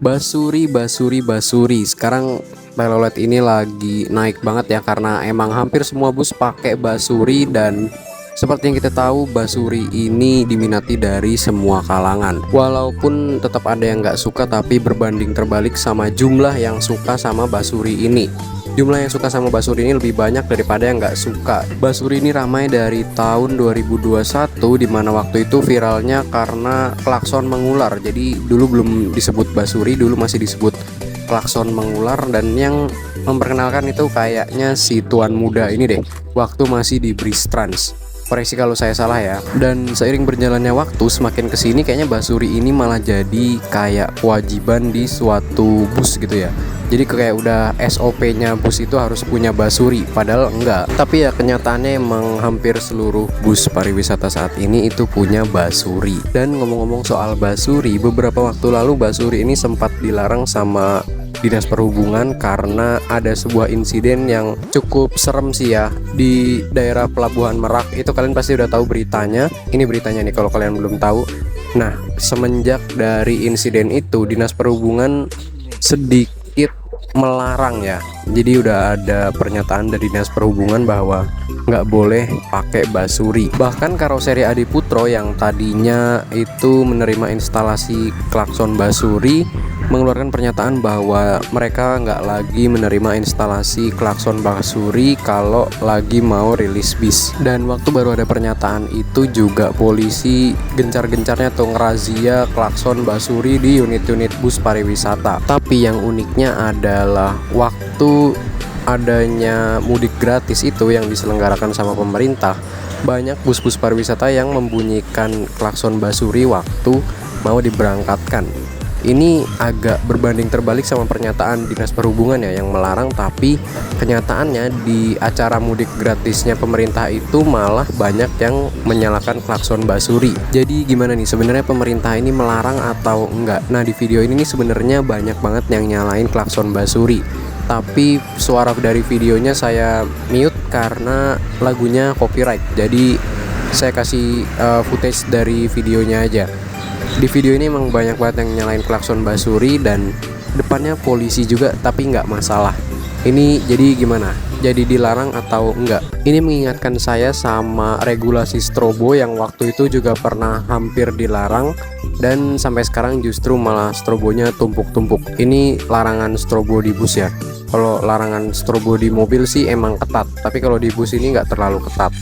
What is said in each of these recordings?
Basuri, basuri, basuri. Sekarang telolet ini lagi naik banget ya karena emang hampir semua bus pakai basuri, dan seperti yang kita tahu basuri ini diminati dari semua kalangan. Walaupun tetap ada yang nggak suka, tapi berbanding terbalik sama jumlah yang suka sama basuri ini. Jumlah yang suka sama basuri ini lebih banyak daripada yang nggak suka. Basuri ini ramai dari tahun 2021, dimana waktu itu viralnya karena klakson mengular. Jadi dulu belum disebut basuri, dulu masih disebut klakson mengular. Dan yang memperkenalkan itu kayaknya si tuan muda ini deh, waktu masih di Bris Trans. Koreksi kalau saya salah ya. Dan seiring berjalannya waktu, semakin kesini kayaknya basuri ini malah jadi kayak kewajiban di suatu bus gitu ya. Jadi kayak udah SOP-nya bus itu harus punya basuri, padahal enggak. Tapi ya kenyataannya emang hampir seluruh bus pariwisata saat ini itu punya basuri. Dan ngomong-ngomong soal basuri, beberapa waktu lalu basuri ini sempat dilarang sama Dinas Perhubungan karena ada sebuah insiden yang cukup serem sih ya di daerah Pelabuhan Merak. Itu kalian pasti udah tahu beritanya. Ini beritanya nih kalau kalian belum tahu. Nah, semenjak dari insiden itu Dinas Perhubungan sedikit melarang ya. Jadi udah ada pernyataan dari Dinas Perhubungan bahwa nggak boleh pakai basuri. Bahkan Karoseri Adi Putro yang tadinya itu menerima instalasi klakson basuri mengeluarkan pernyataan bahwa mereka nggak lagi menerima instalasi klakson basuri kalau lagi mau rilis bis. Dan waktu baru ada pernyataan itu juga polisi gencar-gencarnya tuh ngerazia klakson basuri di unit-unit bus pariwisata. Tapi yang uniknya adalah waktu adanya mudik gratis itu yang diselenggarakan sama pemerintah, banyak bus-bus pariwisata yang membunyikan klakson basuri waktu mau diberangkatkan. Ini agak berbanding terbalik sama pernyataan Dinas Perhubungan ya yang melarang, tapi kenyataannya di acara mudik gratisnya pemerintah itu malah banyak yang menyalakan klakson basuri. Jadi gimana nih sebenarnya, pemerintah ini melarang atau enggak? Nah, di video ini nih sebenarnya banyak banget yang nyalain klakson basuri, tapi suara dari videonya saya mute karena lagunya copyright. Jadi saya kasih footage dari videonya aja. Di video ini emang banyak banget yang nyalain klakson basuri dan depannya polisi juga, tapi nggak masalah. Ini jadi gimana? Jadi dilarang atau enggak? Ini mengingatkan saya sama regulasi strobo yang waktu itu juga pernah hampir dilarang, dan sampai sekarang justru malah strobonya tumpuk-tumpuk. Ini larangan strobo di bus ya. Kalau larangan strobo di mobil sih emang ketat, tapi kalau di bus ini nggak terlalu ketat.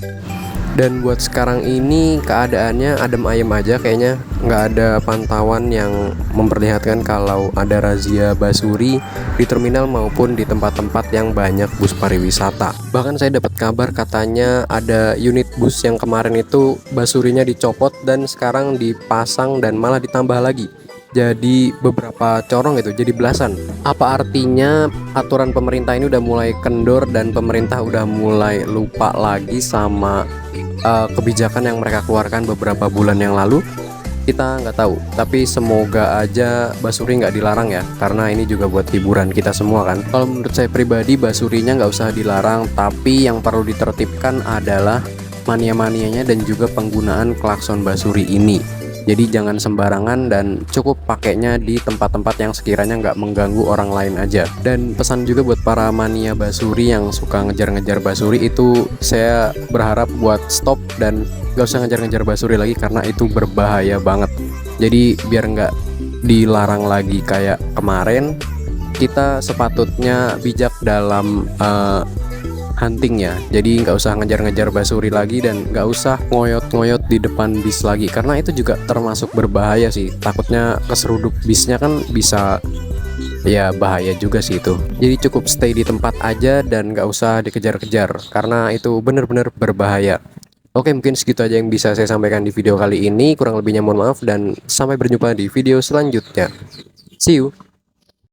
Dan buat sekarang ini keadaannya adem ayem aja, kayaknya nggak ada pantauan yang memperlihatkan kalau ada razia basuri di terminal maupun di tempat-tempat yang banyak bus pariwisata. Bahkan saya dapat kabar katanya ada unit bus yang kemarin itu basurinya dicopot dan sekarang dipasang dan malah ditambah lagi. Jadi beberapa corong itu jadi belasan. Apa artinya aturan pemerintah ini udah mulai kendor dan pemerintah udah mulai lupa lagi sama kebijakan yang mereka keluarkan beberapa bulan yang lalu? Kita nggak tahu, tapi semoga aja basuri nggak dilarang ya, karena ini juga buat hiburan kita semua kan. Kalau menurut saya pribadi basurinya nggak usah dilarang, tapi yang perlu ditertibkan adalah mania-manianya dan juga penggunaan klakson basuri ini. Jadi jangan sembarangan dan cukup pakainya di tempat-tempat yang sekiranya nggak mengganggu orang lain aja. Dan pesan juga buat para mania basuri yang suka ngejar-ngejar basuri itu, saya berharap buat stop dan nggak usah ngejar-ngejar basuri lagi karena itu berbahaya banget. Jadi biar nggak dilarang lagi kayak kemarin, kita sepatutnya bijak dalam huntingnya. Jadi nggak usah ngejar-ngejar basuri lagi dan nggak usah ngoyot-ngoyot di depan bis lagi, karena itu juga termasuk berbahaya sih. Takutnya keseruduk bisnya kan bisa, ya bahaya juga sih itu. Jadi cukup stay di tempat aja dan nggak usah dikejar-kejar karena itu bener-bener berbahaya. Oke, mungkin segitu aja yang bisa saya sampaikan di video kali ini. Kurang lebihnya mohon maaf dan sampai berjumpa di video selanjutnya. See you.